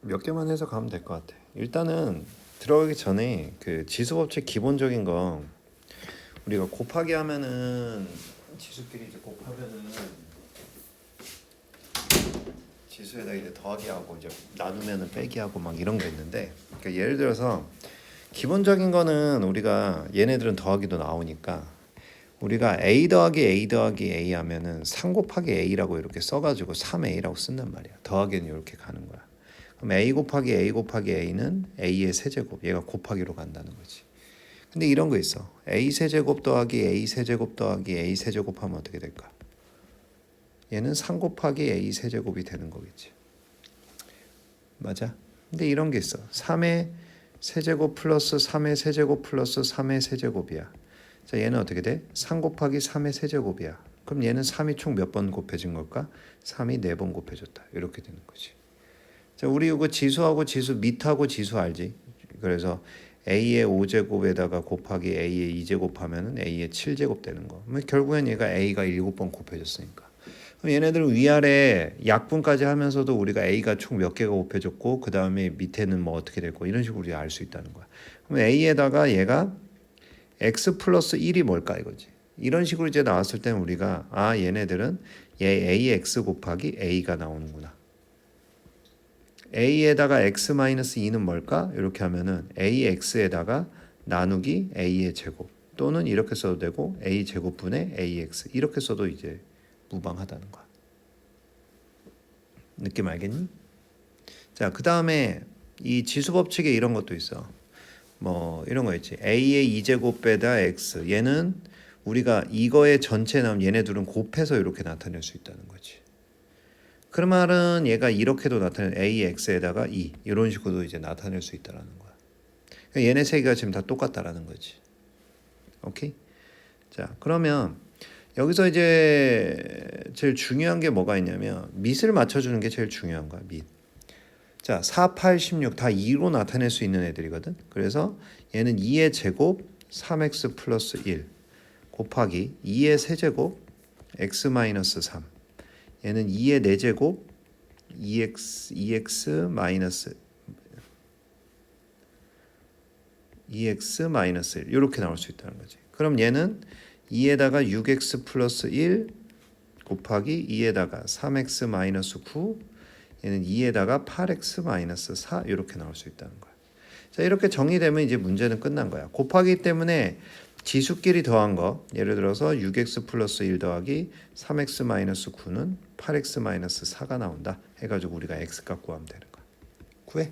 몇 개만 해서 가면 될 것 같아. 일단은 들어가기 전에 그 지수법칙 기본적인 거 우리가 곱하기 하면은 지수끼리 이제 곱하면은 지수에다 이제 더하기 하고 이제 나누면은 빼기 하고 막 이런 게 있는데, 그러니까 예를 들어서 기본적인 거는 우리가 얘네들은 더하기도 나오니까 우리가 a 더하기 a 더하기 a 하면은 3 곱하기 a라고 이렇게 써가지고 3a라고 쓴단 말이야. 더하기는 이렇게 가는 거야. 그럼 a 곱하기 a 곱하기 a는 a의 세제곱, 얘가 곱하기로 간다는 거지. 근데 이런 거 있어. a 세제곱 더하기 a 세제곱 더하기 a 세제곱 하면 어떻게 될까? 얘는 3 곱하기 a 세제곱이 되는 거겠지. 맞아? 근데 이런 게 있어. 3의 세제곱 플러스 3의 세제곱 플러스 3의 세제곱이야. 자, 얘는 어떻게 돼? 3 곱하기 3의 세제곱이야. 그럼 얘는 3이 총 몇 번 곱해진 걸까? 3이 4번 곱해졌다. 이렇게 되는 거지. 자, 우리 이거 지수하고 지수, 밑하고 지수 알지? 그래서 a의 5제곱에다가 곱하기 a의 2제곱 하면은 a의 7제곱 되는 거. 결국엔 얘가 a가 7번 곱해졌으니까. 그럼 얘네들은 위아래 약분까지 하면서도 우리가 a가 총 몇 개가 곱해졌고 그 다음에 밑에는 뭐 어떻게 됐고 이런 식으로 우리가 알 수 있다는 거야. 그럼 a에다가 얘가 x 플러스 1이 뭘까 이거지. 이런 식으로 이제 나왔을 때는 우리가 얘네들은 얘 ax 곱하기 a가 나오는구나. a에다가 x 마이너스 2는 뭘까? 이렇게 하면은 ax에다가 나누기 a의 제곱, 또는 이렇게 써도 되고 a 제곱분의 ax 이렇게 써도 이제 무방하다는 거야. 느낌 알겠니? 자, 그 다음에 이 지수 법칙에 이런 것도 있어. 뭐 이런 거 있지. a의 2제곱 빼다 x. 얘는 우리가 이거의 전체 나오면 얘네 둘은 곱해서 이렇게 나타낼 수 있다는 거지. 그 말은 얘가 이렇게도 나타내 ax에다가 2 이런 식으로 이제 나타낼 수 있다라는 거야. 그러니까 얘네 세 개가 지금 다 똑같다라는 거지. 오케이? 자, 그러면 여기서 이제 제일 중요한 게 뭐가 있냐면 밑을 맞춰주는 게 제일 중요한 거야. 밑. 자, 4, 8, 16 다 2로 나타낼 수 있는 애들이거든. 그래서 얘는 2의 제곱 3x 플러스 1 곱하기 2의 세제곱 x 마이너스 3. 얘는 2의 4제곱 2x 마이너스 1 이렇게 나올 수 있다는 거지. 그럼 얘는 2에다가 6x 플러스 1 곱하기 2에다가 3x 마이너스 9, 얘는 2에다가 8x 마이너스 4 이렇게 나올 수 있다는 거야. 자, 이렇게 정리되면 이제 문제는 끝난 거야. 곱하기 때문에 지수끼리 더한 거, 예를 들어서 6x 플러스 1 더하기 3x 마이너스 9는 8x 마이너스 4가 나온다 해가지고 우리가 x값 구하면 되는 거야. 구해.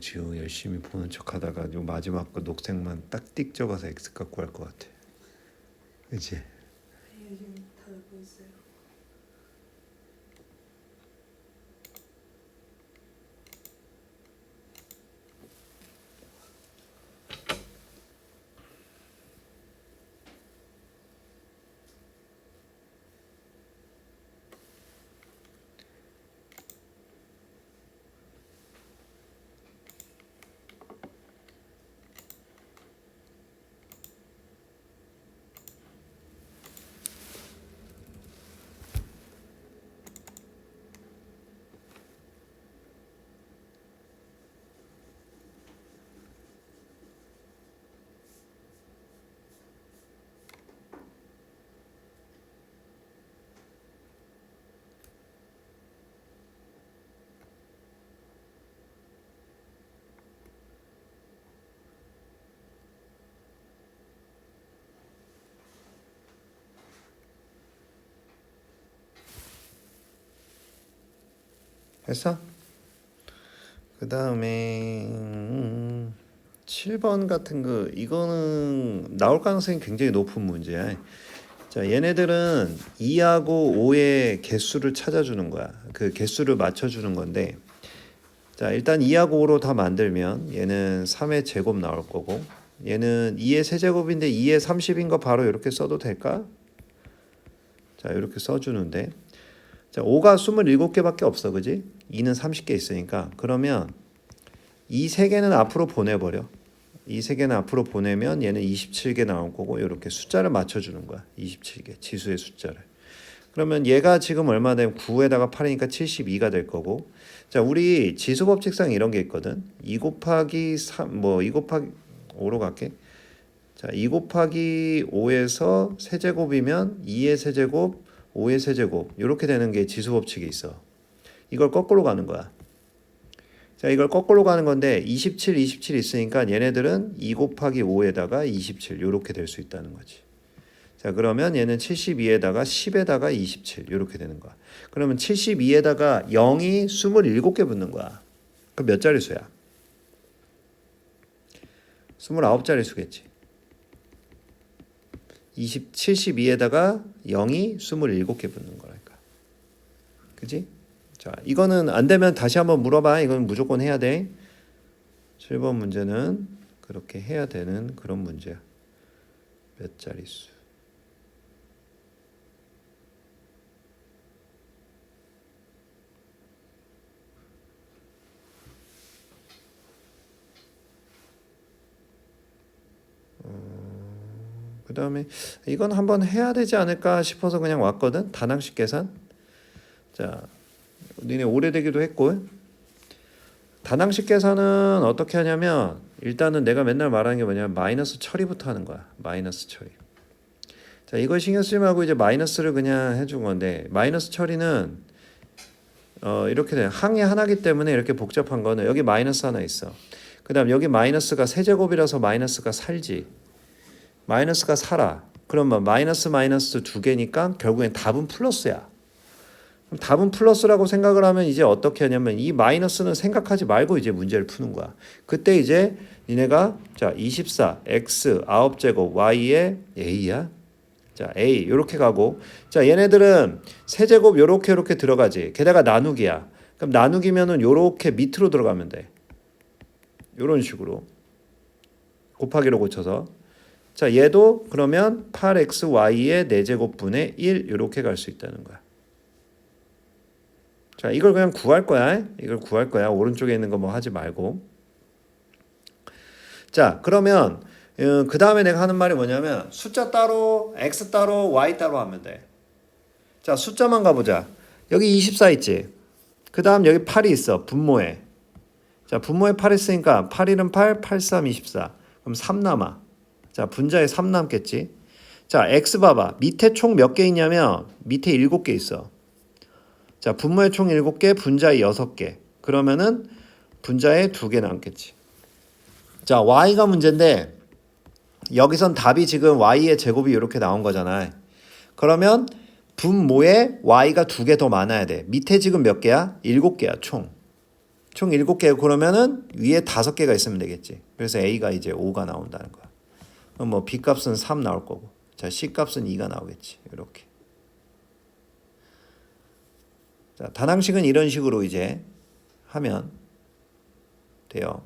지호 열심히 보는 척하다가 마지막 거 녹색만 딱 띡 적어서 x값 구할 것 같아. 그치? 요즘 다들 뭐 있어요? 했어? 그 다음에 7번 같은 거, 이거는 나올 가능성이 굉장히 높은 문제야. 자, 얘네들은 2하고 5의 개수를 찾아주는 거야. 그 개수를 맞춰주는 건데, 자, 일단 2하고 5로 다 만들면 얘는 3의 제곱 나올 거고, 얘는 2의 세제곱인데 2의 30인 거 바로 이렇게 써도 될까? 자, 이렇게 써주는데, 자, 5가 27개밖에 없어, 그지? 2는 30개 있으니까. 그러면 이 세 개는 앞으로 보내버려. 이 세 개는 앞으로 보내면 얘는 27개 나올 거고 이렇게 숫자를 맞춰주는 거야. 27개 지수의 숫자를. 그러면 얘가 지금 얼마 되면 9에다가 8이니까 72가 될 거고. 자, 우리 지수 법칙상 이런 게 있거든. 2 곱하기 3, 2 곱하기 5로 갈게. 자, 2 곱하기 5에서 세제곱이면 2의 세제곱, 5의 세제곱 이렇게 되는 게 지수 법칙이 있어. 이걸 거꾸로 가는 거야. 자, 이걸 거꾸로 가는 건데 27, 27 있으니까 얘네들은 2 곱하기 5에다가 27 이렇게 될 수 있다는 거지. 자, 그러면 얘는 72에다가 10에다가 27 이렇게 되는 거야. 그러면 72에다가 0이 27개 붙는 거야. 그럼 몇 자리 수야? 29자리 수겠지. 72에다가 0이 27개 붙는 거라니까. 그지? 자, 이거는 안 되면 다시 한번 물어봐. 이건 무조건 해야 돼. 7번 문제는 그렇게 해야 되는 그런 문제야. 몇 자리 수? 그 다음에 이건 한번 해야 되지 않을까 싶어서 그냥 왔거든. 단항식 계산. 자, 니네 오래되기도 했고 단항식 계산은 어떻게 하냐면 일단은 내가 맨날 말하는 게 뭐냐면 마이너스 처리부터 하는 거야. 마이너스 처리. 자, 이걸 신경 쓰지 말고 이제 마이너스를 그냥 해준 건데 마이너스 처리는 이렇게 돼. 항이 하나기 때문에 이렇게 복잡한 거는 여기 마이너스 하나 있어. 그 다음 여기 마이너스가 세제곱이라서 마이너스가 살지. 마이너스가 살아. 그러면 마이너스 마이너스 두 개니까 결국엔 답은 플러스야. 그럼 답은 플러스라고 생각을 하면 이제 어떻게 하냐면 이 마이너스는 생각하지 말고 이제 문제를 푸는 거야. 그때 이제 니네가 자 24 x 9제곱 y의 a야. 자 a 이렇게 가고 자 얘네들은 세제곱 요렇게 들어가지. 게다가 나누기야. 그럼 나누기면은 요렇게 밑으로 들어가면 돼. 요런 식으로 곱하기로 고쳐서 자 얘도 그러면 8xy의 4제곱분의 1 이렇게 갈 수 있다는 거야. 자 이걸 그냥 구할 거야. 이걸 구할 거야. 오른쪽에 있는 거 뭐 하지 말고. 자 그러면 그 다음에 내가 하는 말이 뭐냐면 숫자 따로 x 따로 y 따로 하면 돼. 자 숫자만 가보자. 여기 24 있지. 그 다음 여기 8이 있어. 분모에. 자 분모에 8 있으니까 8, 1은 8, 8, 3, 24. 그럼 3 남아. 자 분자에 3 남겠지. 자 x 봐봐. 밑에 총 몇 개 있냐면 밑에 7개 있어. 자 분모에 총 7개, 분자에 6개. 그러면은 분자에 2개 남겠지. 자 y가 문제인데 여기선 답이 지금 y의 제곱이 이렇게 나온 거잖아. 그러면 분모에 y가 2개 더 많아야 돼. 밑에 지금 몇 개야? 7개야 총. 총 7개. 그러면은 위에 5개가 있으면 되겠지. 그래서 a가 이제 5가 나온다는 거야. 그럼 뭐 b 값은 3 나올 거고. 자 c 값은 2가 나오겠지. 이렇게. 자 단항식은 이런 식으로 이제 하면 돼요.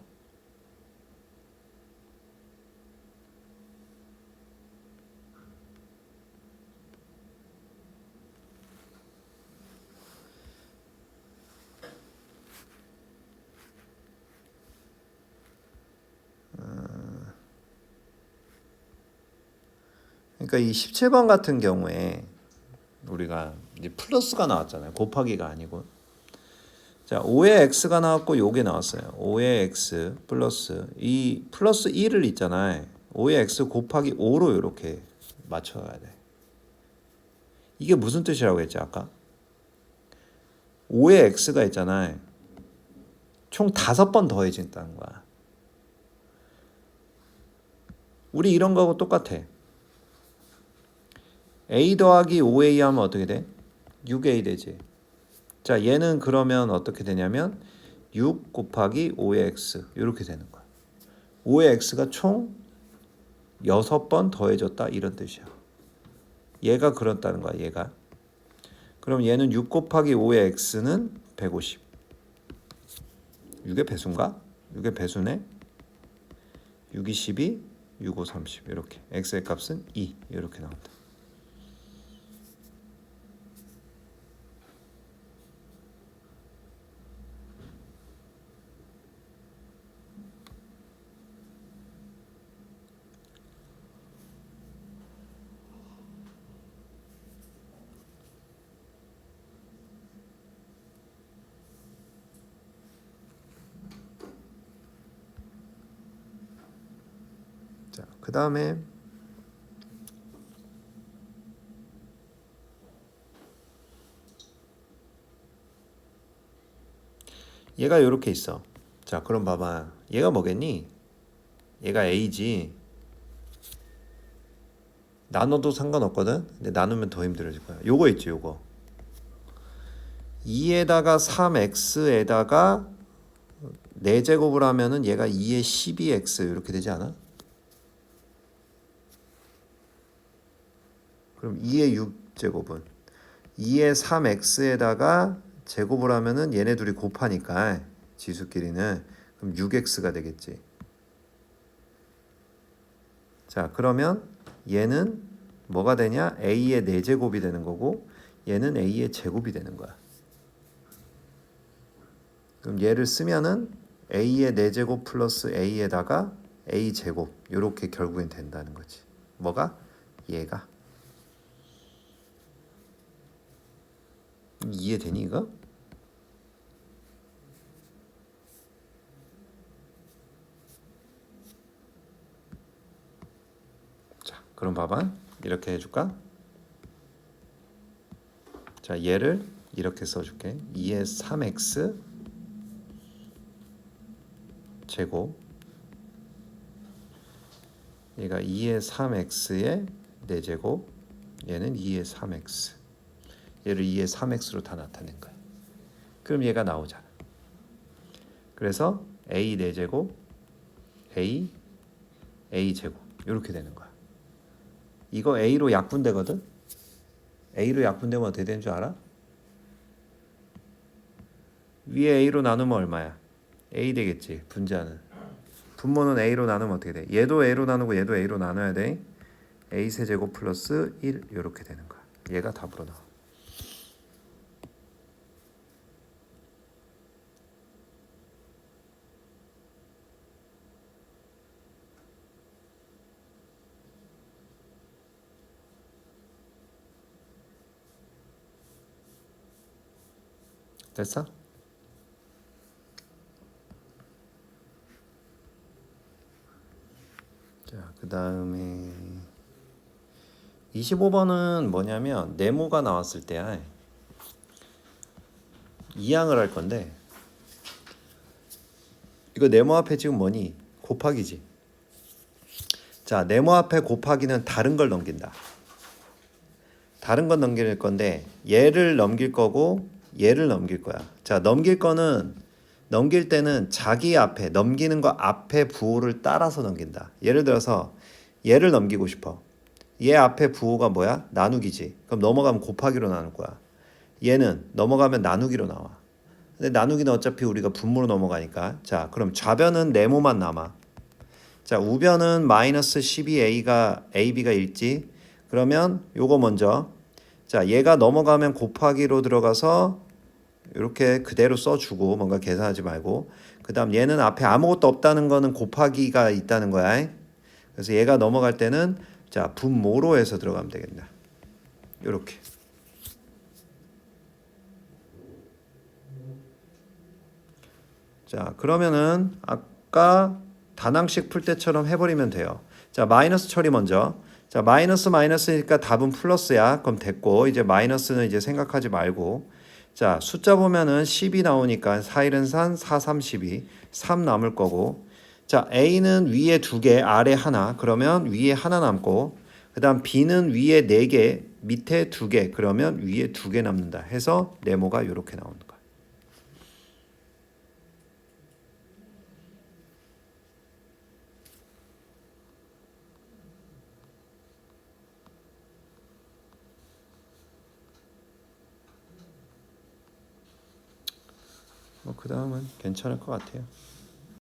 그러니까 이 17번 같은 경우에 우리가 이제 플러스가 나왔잖아요. 곱하기가 아니고. 자, 5의 x가 나왔고 요게 나왔어요. 5의 x 플러스 이 플러스 1을 있잖아요. 5의 x 곱하기 5로 이렇게 맞춰야 돼. 이게 무슨 뜻이라고 했지 아까? 5의 x가 있잖아요. 총 5번 더해진다는 거야. 우리 이런 거하고 똑같아. a 더하기 5a 하면 어떻게 돼? 6a 되지. 자 얘는 그러면 어떻게 되냐면 6 곱하기 5의 x 이렇게 되는 거야. 5의 x가 총 6번 더해졌다 이런 뜻이야. 얘가 그렇다는 거야. 얘가. 그럼 얘는 6 곱하기 5의 x는 150. 6의 배수인가? 6의 배수네. 6이 12, 6, 5, 30 이렇게. x의 값은 2 이렇게 나온다. 그 다음에 얘가 이렇게 있어. 자, 그럼 봐봐. 얘가 뭐겠니? 얘가 a지. 나눠도 상관없거든. 근데 나누면 더 힘들어질 거야. 요거 있지, 요거. 2에다가 3x에다가 4제곱을 하면은 얘가 2에 12x 이렇게 되지 않아? 그럼 2의 6제곱은 2의 3x에다가 제곱을 하면은 얘네 둘이 곱하니까 지수끼리는 그럼 6x가 되겠지. 자, 그러면 얘는 뭐가 되냐? a의 4제곱이 되는 거고 얘는 a의 제곱이 되는 거야. 그럼 얘를 쓰면은 a의 4제곱 플러스 a에다가 a 제곱 이렇게 결국엔 된다는 거지. 뭐가? 얘가. 이해되니 이거? 자, 그럼 봐봐. 이렇게 해줄까? 자, 얘를 이렇게 써줄게. 2의 3x 제곱 얘가 2의 3x의 4제곱 얘는 2의 3x 얘를 2의 3x로 다 나타낸 거야. 그럼 얘가 나오잖아. 그래서 a 4제곱 a 제곱 이렇게 되는 거야. 이거 a로 약분되거든. a로 약분되면 어떻게 되는 줄 알아? 위에 a로 나누면 얼마야? a 되겠지. 분자는. 분모는 a로 나누면 어떻게 돼? 얘도 a로 나누고 얘도 a로 나눠야 돼. a 세제곱 플러스 1 이렇게 되는 거야. 얘가 답으로 나와. 됐어? 자, 그 다음에 25번은 뭐냐면 네모가 나왔을 때야. 이항을 할 건데 이거 네모 앞에 지금 뭐니? 곱하기지. 자, 네모 앞에 곱하기는 다른 걸 넘긴다. 다른 건 넘길 건데 얘를 넘길 거고 얘를 넘길 거야. 자, 넘길 때는 자기 앞에 넘기는 거 앞에 부호를 따라서 넘긴다. 예를 들어서 얘를 넘기고 싶어. 얘 앞에 부호가 뭐야? 나누기지. 그럼 넘어가면 곱하기로 나눌 거야. 얘는 넘어가면 나누기로 나와. 근데 나누기는 어차피 우리가 분모로 넘어가니까. 자, 그럼 좌변은 네모만 남아. 자, 우변은 마이너스 12a가 ab가 있지. 그러면 요거 먼저. 자, 얘가 넘어가면 곱하기로 들어가서 이렇게 그대로 써주고 뭔가 계산하지 말고. 그 다음 얘는 앞에 아무것도 없다는 거는 곱하기가 있다는 거야. 그래서 얘가 넘어갈 때는 자, 분모로 해서 들어가면 되겠다. 요렇게. 자, 그러면은 아까 단항식 풀 때처럼 해버리면 돼요. 자, 마이너스 처리 먼저. 자, 마이너스니까 답은 플러스야. 그럼 됐고 이제 마이너스는 이제 생각하지 말고. 자, 숫자 보면은 10이 나오니까 4, 1은 3, 4, 3, 12 3 남을 거고. 자, A는 위에 2개 아래 하나 그러면 위에 하나 남고 그 다음 B는 위에 4개 밑에 2개 그러면 위에 2개 남는다 해서 네모가 이렇게 나오는 거야. 그 다음은 괜찮을 것 같아요.